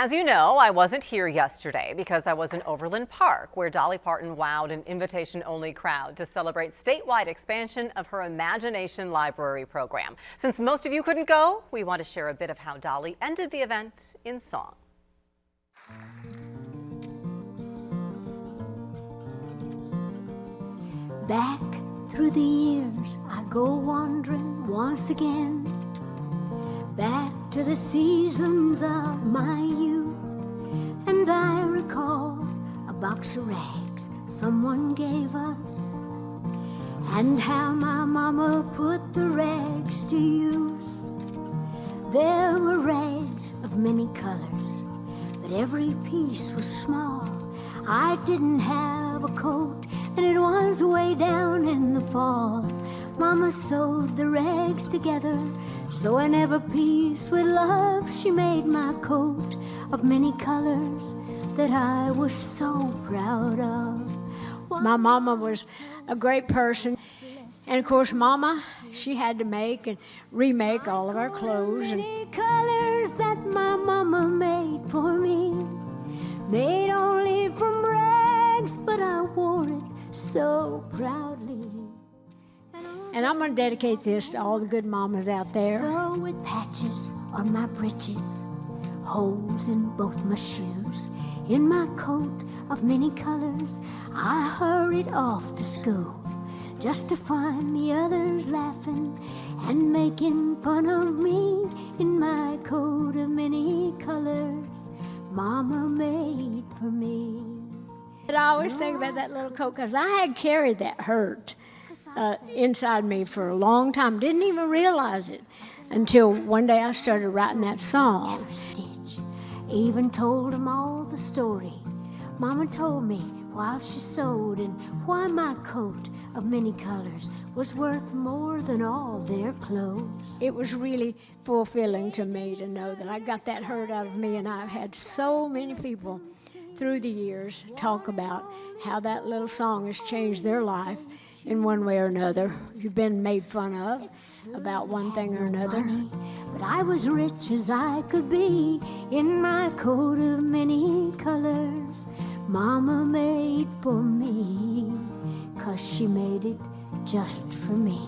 As you know, I wasn't here yesterday because I was in Overland Park, where Dolly Parton wowed an invitation-only crowd to celebrate statewide expansion of her Imagination Library program. Since most of you couldn't go, we want to share a bit of how Dolly ended the event in song. Back through the years, I go wandering once again, back to the seasons of my youth, and I recall a box of rags someone gave us, and how my mama put the rags to use. There were rags of many colors, but every piece was small. I didn't have a coat, and it was way down in the fall. Mama sewed the rags together, so in every piece with love she made my coat of many colors that I was so proud of. My mama was a great person, and of course Mama, she had to make and remake all of our clothes. Many colors that my mama made for me, made only from rags, but I wore it so proudly. And I'm going to dedicate this to all the good mamas out there. So with patches on my breeches, holes in both my shoes, in my coat of many colors, I hurried off to school, just to find the others laughing and making fun of me in my coat of many colors Mama made for me. But I always think about that little coat because I had carried that hurt inside me for a long time. Didn't even realize it until one day I started writing that song. Stitch even told him all the story Mama told me while she sewed, and why my coat of many colors was worth more than all their clothes. It was really fulfilling to me to know that I got that hurt out of me, and I've had so many people through the years talk about how that little song has changed their life in one way or another. You've been made fun of about one thing or another. But I was rich as I could be in my coat of many colors Mama made for me, 'cause she made it just for me.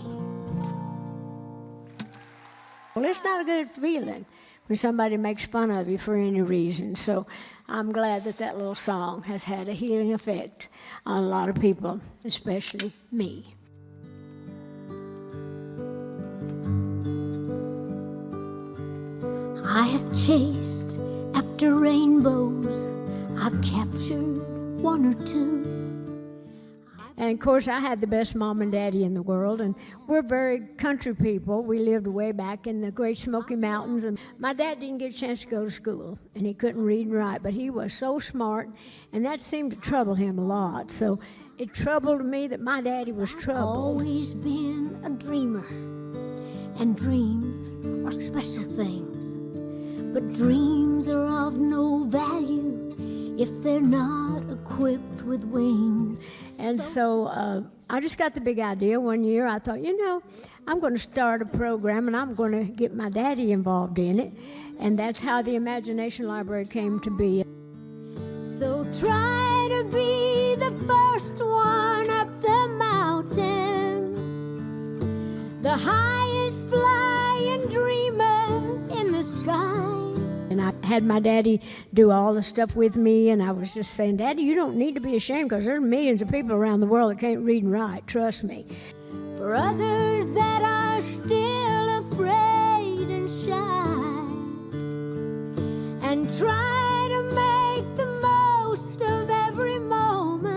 Well, it's not a good feeling when somebody makes fun of you for any reason. So I'm glad that that little song has had a healing effect on a lot of people, especially me. I have chased after rainbows, I've captured one or two. And of course, I had the best mom and daddy in the world, and we're very country people. We lived way back in the Great Smoky Mountains, and my dad didn't get a chance to go to school, and he couldn't read and write, but he was so smart, and that seemed to trouble him a lot. So it troubled me that my daddy was troubled. I've always been a dreamer, and dreams are special things, but dreams are of no value if they're not equipped with wings. And so I just got the big idea one year. I thought, you know, I'm going to start a program and I'm going to get my daddy involved in it. And that's how the Imagination Library came to be. So try to be the first one up the mountain, the highest flying dreamer in the sky. And I had my daddy do all the stuff with me, and I was just saying, Daddy, you don't need to be ashamed because there's millions of people around the world that can't read and write, trust me. For others that are still afraid and shy, and try to make the most of every moment.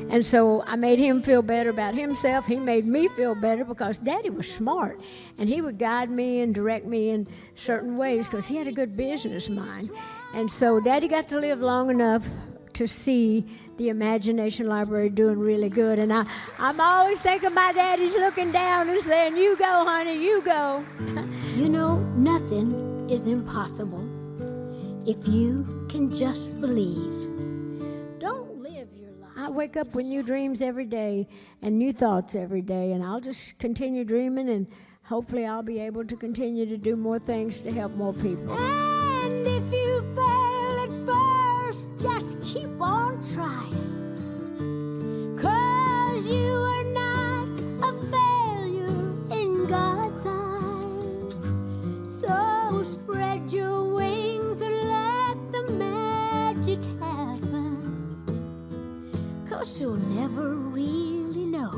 And so I made him feel better about himself. He made me feel better because Daddy was smart, and he would guide me and direct me in certain ways because he had a good business mind. And so Daddy got to live long enough to see the Imagination Library doing really good. And I'm always thinking my daddy's looking down and saying, you go, honey, you go. You know, nothing is impossible if you can just believe. Don't live your life. I wake up with new dreams every day and new thoughts every day, and I'll just continue dreaming, and hopefully I'll be able to continue to do more things to help more people. And if you fail at first, just keep on trying. 'Cause you are not a failure in God's eyes. So spread your wings and let the magic happen. 'Cause you'll never really know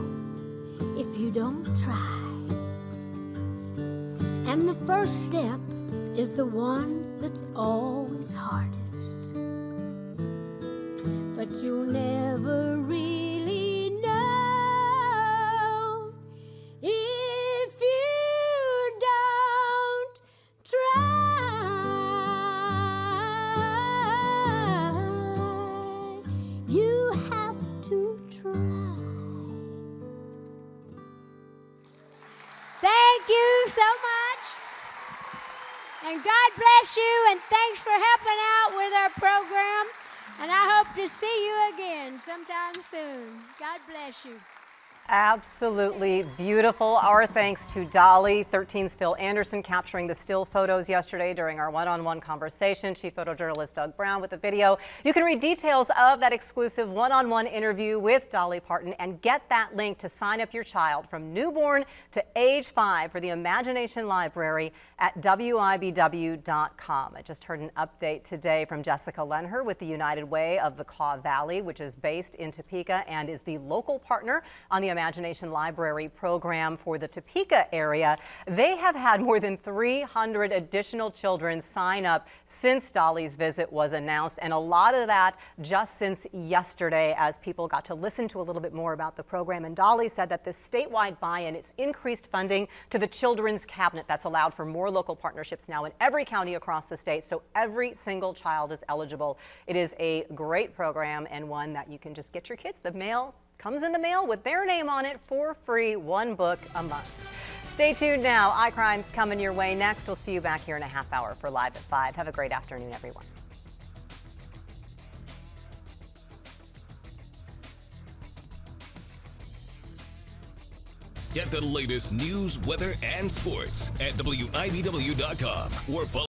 if you don't try. And the first step is the one that's always hardest. But you'll never really know if you don't try. You have to try. Thank you so much. And God bless you, and thanks for helping out with our program. And I hope to see you again sometime soon. God bless you. Absolutely beautiful. Our thanks to Dolly, 13's Phil Anderson, capturing the still photos yesterday during our one-on-one conversation. Chief photojournalist Doug Brown with the video. You can read details of that exclusive one-on-one interview with Dolly Parton and get that link to sign up your child from newborn to age 5 for the Imagination Library at WIBW.com. I just heard an update today from Jessica Lenher with the United Way of the Kaw Valley, which is based in Topeka and is the local partner on the Imagination Library program for the Topeka area. They have had more than 300 additional children sign up since Dolly's visit was announced, and a lot of that just since yesterday as people got to listen to a little bit more about the program. And Dolly said that this statewide buy-in, it's increased funding to the Children's Cabinet that's allowed for more local partnerships now in every county across the state, so every single child is eligible. It is a great program and one that you can just get your kids. The mail comes in the mail with their name on it for free, 1 book a month. Stay tuned now. iCrime's coming your way next. We'll see you back here in a half hour for Live at 5. Have a great afternoon, everyone. Get the latest news, weather, and sports at WIBW.com or follow